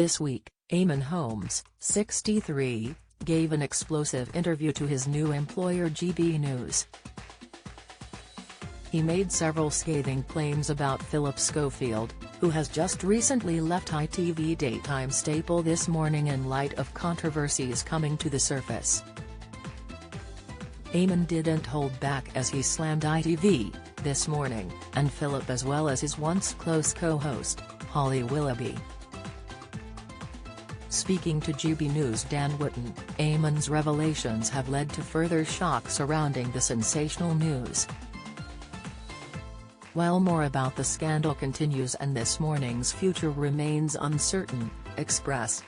This week, Eamonn Holmes, 63, gave an explosive interview to his new employer GB News. He made several scathing claims about Philip Schofield, who has just recently left ITV daytime staple This Morning in light of controversies coming to the surface. Eamonn didn't hold back as he slammed ITV, This Morning, and Philip as well as his once close co-host, Holly Willoughby. Speaking to GB News' Dan Wootton, Eamonn's revelations have led to further shock surrounding the sensational news. While more about the scandal continues and This Morning's future remains uncertain, Express.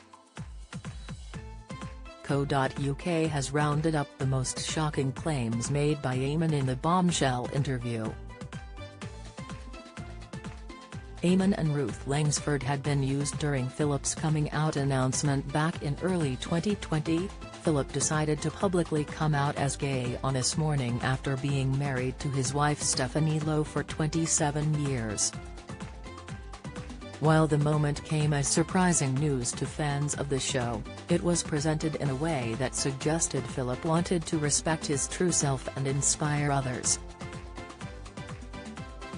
Co.uk has rounded up the most shocking claims made by Eamonn in the bombshell interview. Eamonn and Ruth Langsford had been used during Philip's coming out announcement back in early 2020. Philip decided to publicly come out as gay on This Morning after being married to his wife Stephanie Lowe for 27 years. While the moment came as surprising news to fans of the show, it was presented in a way that suggested Philip wanted to respect his true self and inspire others.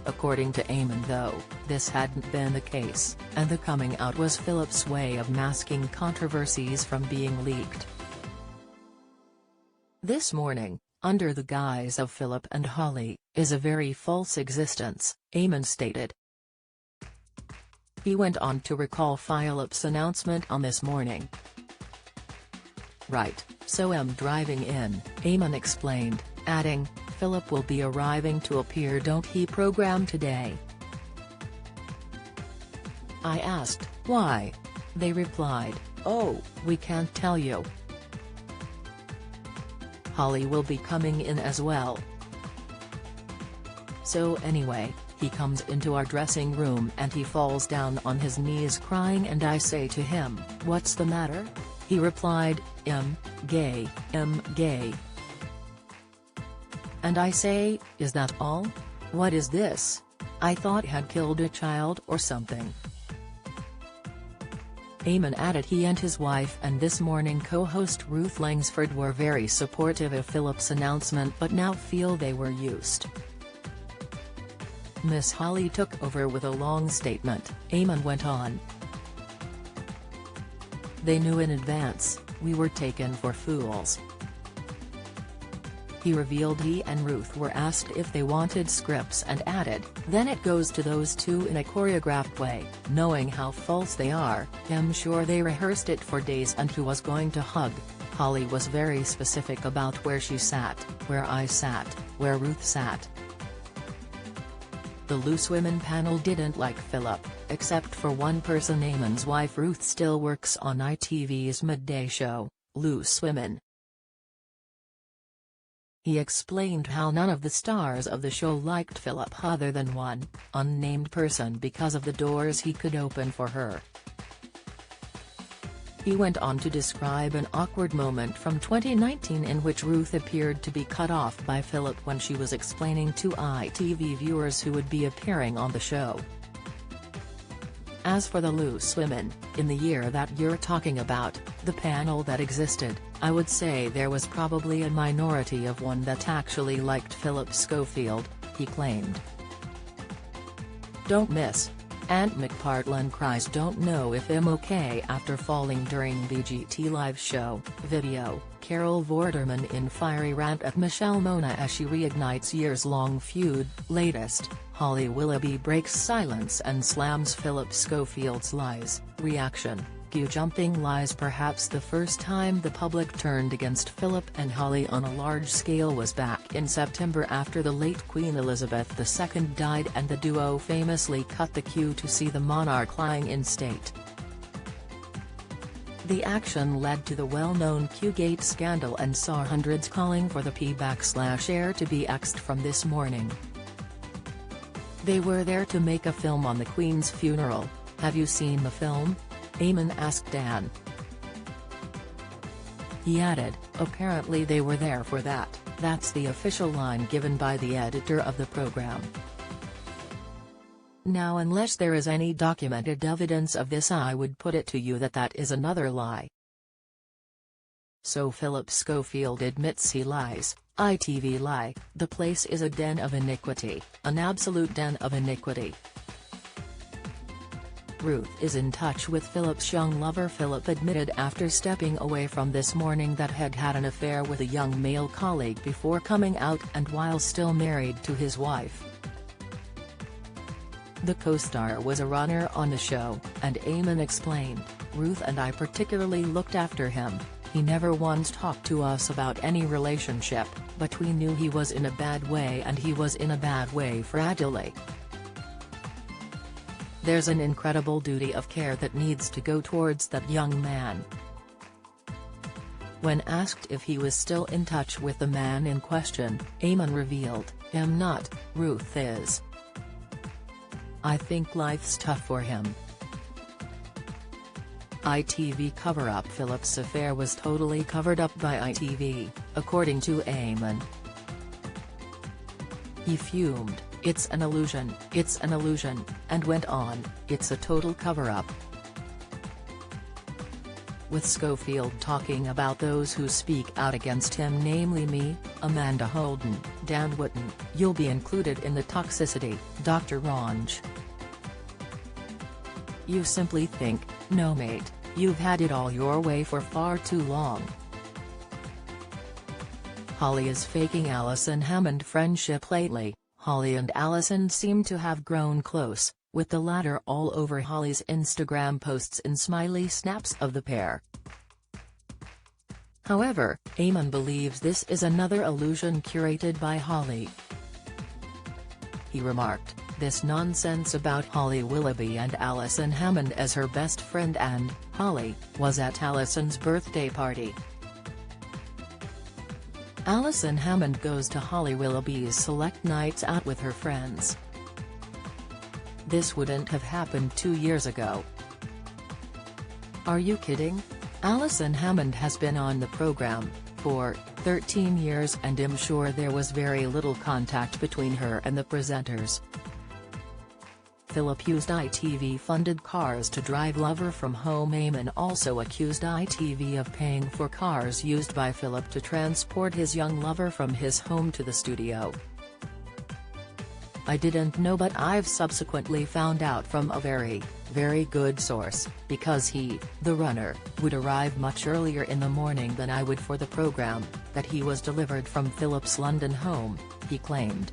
According to Eamonn though, this hadn't been the case, and the coming out was Philip's way of masking controversies from being leaked. This Morning, under the guise of Philip and Holly, is a very false existence, Eamonn stated. He went on to recall Philip's announcement on This Morning. "Right, so I'm driving in," Eamonn explained, adding, "Philip will be arriving to appear don't he program today?" I asked, "Why?" They replied, "Oh, we can't tell you. Holly will be coming in as well." So anyway, he comes into our dressing room and he falls down on his knees crying and I say to him, "What's the matter?" He replied, gay. And I say, "Is that all? What is this? I thought had killed a child or something." Eamonn added he and his wife and This Morning co-host Ruth Langsford were very supportive of Philip's announcement but now feel they were used. Miss Holly took over with a long statement, Eamonn went on. "They knew in advance, we were taken for fools." He revealed he and Ruth were asked if they wanted scripts and added, "Then it goes to those two in a choreographed way, knowing how false they are, I'm sure they rehearsed it for days and who was going to hug." Holly was very specific about where she sat, where I sat, where Ruth sat. The Loose Women panel didn't like Philip, except for one person. Eamonn's wife Ruth still works on ITV's midday show, Loose Women. He explained how none of the stars of the show liked Philip other than one, unnamed person because of the doors he could open for her. He went on to describe an awkward moment from 2019 in which Ruth appeared to be cut off by Philip when she was explaining to ITV viewers who would be appearing on the show. As for the Loose Women, in the year that you're talking about, the panel that existed, I would say there was probably a minority of one that actually liked Philip Schofield, he claimed. Don't miss. Aunt McPartlin cries don't know if I'm okay after falling during VGT live show, video, Carol Vorderman in fiery rant at Michelle Mona as she reignites years-long feud. Latest, Holly Willoughby breaks silence and slams Philip Schofield's lies. Reaction, queue-jumping lies. Perhaps the first time the public turned against Philip and Holly on a large scale was back in September after the late Queen Elizabeth II died and the duo famously cut the queue to see the monarch lying in state. The action led to the well-known Queue-gate scandal and saw hundreds calling for the P/air to be axed from This Morning. They were there to make a film on the Queen's funeral. Have you seen the film? Eamonn asked Dan. He added, apparently they were there for that, that's the official line given by the editor of the program. Now unless there is any documented evidence of this, I would put it to you that that is another lie. So Philip Schofield admits he lies. ITV lie, the place is a den of iniquity, an absolute den of iniquity. Ruth is in touch with Philip's young lover. Philip admitted after stepping away from This Morning that had had an affair with a young male colleague before coming out and while still married to his wife. The co-star was a runner on the show, and Eamonn explained, "Ruth and I particularly looked after him. He never once talked to us about any relationship, but we knew he was in a bad way, and he was in a bad way fragilely. There's an incredible duty of care that needs to go towards that young man." When asked if he was still in touch with the man in question, Eamonn revealed, "I'm not, Ruth is. I think life's tough for him." ITV cover-up. Philip's affair was totally covered up by ITV, according to Eamonn. He fumed, "It's an illusion, it's an illusion," and went on, "It's a total cover-up." With Schofield talking about those who speak out against him, namely me, Amanda Holden, Dan Wootton, "You'll be included in the toxicity, Dr. Ranj. You simply think, no mate, you've had it all your way for far too long." Holly is faking Alison Hammond friendship lately. Holly and Alison seem to have grown close, with the latter all over Holly's Instagram posts and smiley snaps of the pair. However, Eamonn believes this is another illusion curated by Holly. He remarked, "This nonsense about Holly Willoughby and Alison Hammond as her best friend and, Holly, was at Alison's birthday party. Alison Hammond goes to Holly Willoughby's select nights out with her friends. This wouldn't have happened 2 years ago. Are you kidding? Alison Hammond has been on the program for 13 years, and I'm sure there was very little contact between her and the presenters." Philip used ITV-funded cars to drive lover from home. Eamonn also accused ITV of paying for cars used by Philip to transport his young lover from his home to the studio. "I didn't know, but I've subsequently found out from a very, very good source, because he, the runner, would arrive much earlier in the morning than I would for the program, that he was delivered from Philip's London home," he claimed.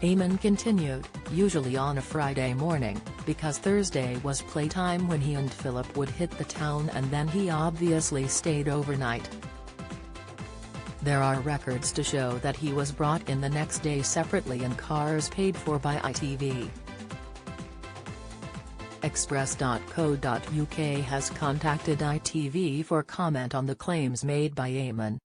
Eamonn continued, "Usually on a Friday morning, because Thursday was playtime when he and Philip would hit the town, and then he obviously stayed overnight. There are records to show that he was brought in the next day separately in cars paid for by ITV." Express.co.uk has contacted ITV for comment on the claims made by Eamonn.